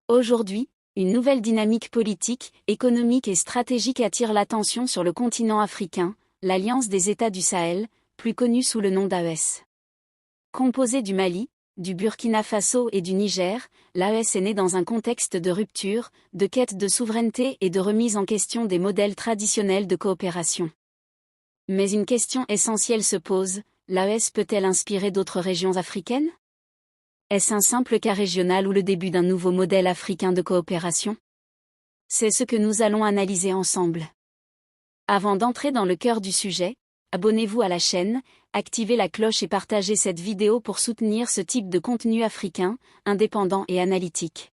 Aujourd'hui, une nouvelle dynamique politique, économique et stratégique attire l'attention sur le continent africain, l'Alliance des États du Sahel, plus connue sous le nom d'AES. Composée du Mali, du Burkina Faso et du Niger, l'AES est née dans un contexte de rupture, de quête de souveraineté et de remise en question des modèles traditionnels de coopération. Mais une question essentielle se pose, l'AES peut-elle inspirer d'autres régions africaines ? Est-ce un simple cas régional ou le début d'un nouveau modèle africain de coopération ? C'est ce que nous allons analyser ensemble. Avant d'entrer dans le cœur du sujet, abonnez-vous à la chaîne, activez la cloche et partagez cette vidéo pour soutenir ce type de contenu africain, indépendant et analytique.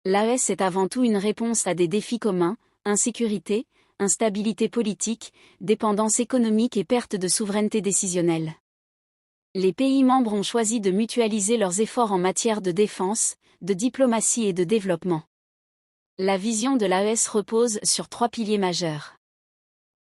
L'AES est avant tout une réponse à des défis communs, insécurité, instabilité politique, dépendance économique et perte de souveraineté décisionnelle. Les pays membres ont choisi de mutualiser leurs efforts en matière de défense, de diplomatie et de développement. La vision de l'AES repose sur 3 piliers majeurs.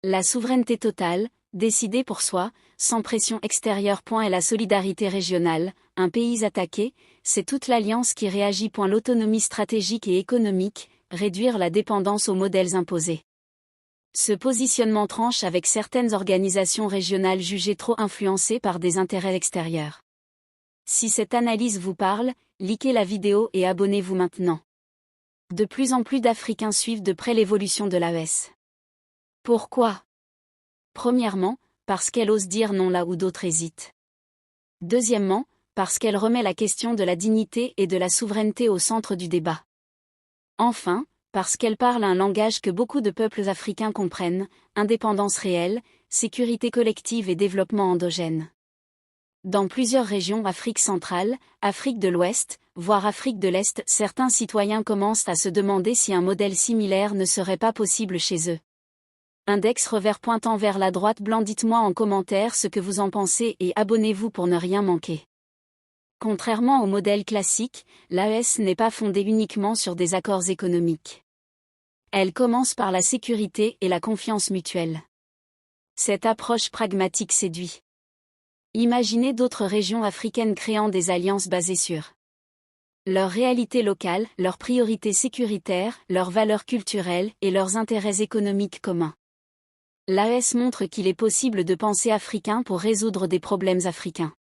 La souveraineté totale, décidée pour soi, sans pression extérieure. Et la solidarité régionale, un pays attaqué, c'est toute l'alliance qui réagit. L'autonomie stratégique et économique, réduire la dépendance aux modèles imposés. Ce positionnement tranche avec certaines organisations régionales jugées trop influencées par des intérêts extérieurs. Si cette analyse vous parle, likez la vidéo et abonnez-vous maintenant. De plus en plus d'Africains suivent de près l'évolution de l'AES. Pourquoi ? Premièrement, parce qu'elle ose dire non là où d'autres hésitent. Deuxièmement, parce qu'elle remet la question de la dignité et de la souveraineté au centre du débat. Enfin, parce qu'elle parle un langage que beaucoup de peuples africains comprennent, indépendance réelle, sécurité collective et développement endogène. Dans plusieurs régions Afrique centrale, Afrique de l'Ouest, voire Afrique de l'Est, certains citoyens commencent à se demander si un modèle similaire ne serait pas possible chez eux. Index revers pointant vers la droite blanc. Dites-moi en commentaire ce que vous en pensez et abonnez-vous pour ne rien manquer. Contrairement au modèle classique, l'AES n'est pas fondée uniquement sur des accords économiques. Elle commence par la sécurité et la confiance mutuelle. Cette approche pragmatique séduit. Imaginez d'autres régions africaines créant des alliances basées sur leur réalité locale, leurs priorités sécuritaires, leurs valeurs culturelles et leurs intérêts économiques communs. L'AES montre qu'il est possible de penser africain pour résoudre des problèmes africains.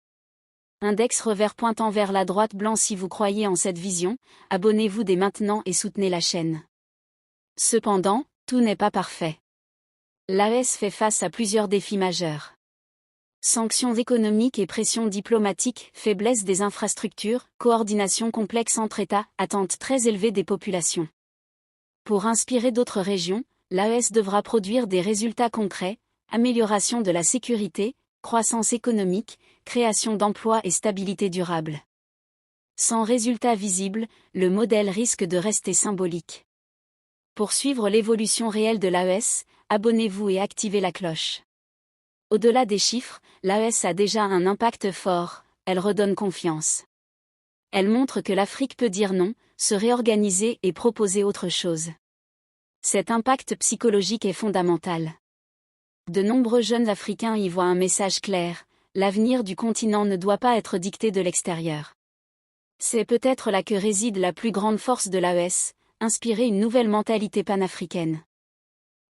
Index revers pointant vers la droite blanc. Si vous croyez en cette vision, abonnez-vous dès maintenant et soutenez la chaîne. Cependant, tout n'est pas parfait. L'AES fait face à plusieurs défis majeurs. Sanctions économiques et pression diplomatique, faiblesse des infrastructures, coordination complexe entre États, attentes très élevées des populations. Pour inspirer d'autres régions, l'AES devra produire des résultats concrets, amélioration de la sécurité, croissance économique, création d'emplois et stabilité durable. Sans résultats visibles, le modèle risque de rester symbolique. Pour suivre l'évolution réelle de l'AES, abonnez-vous et activez la cloche. Au-delà des chiffres, l'AES a déjà un impact fort, elle redonne confiance. Elle montre que l'Afrique peut dire non, se réorganiser et proposer autre chose. Cet impact psychologique est fondamental. De nombreux jeunes Africains y voient un message clair, l'avenir du continent ne doit pas être dicté de l'extérieur. C'est peut-être là que réside la plus grande force de l'AES, inspirer une nouvelle mentalité panafricaine.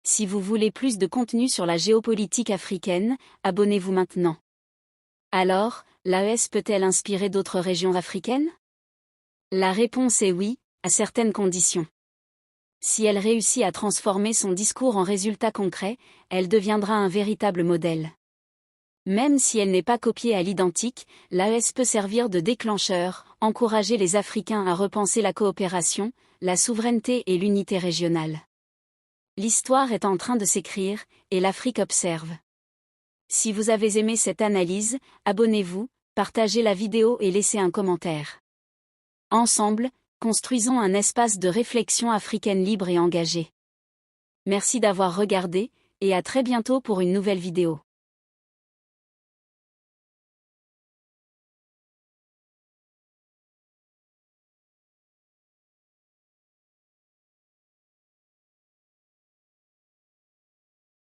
Si vous voulez plus de contenu sur la géopolitique africaine, abonnez-vous maintenant. Alors, l'AES peut-elle inspirer d'autres régions africaines ? La réponse est oui, à certaines conditions. Si elle réussit à transformer son discours en résultats concrets, elle deviendra un véritable modèle. Même si elle n'est pas copiée à l'identique, l'AES peut servir de déclencheur, encourager les Africains à repenser la coopération, la souveraineté et l'unité régionale. L'histoire est en train de s'écrire, et l'Afrique observe. Si vous avez aimé cette analyse, abonnez-vous, partagez la vidéo et laissez un commentaire. Ensemble, construisons un espace de réflexion africaine libre et engagée. Merci d'avoir regardé, et à très bientôt pour une nouvelle vidéo.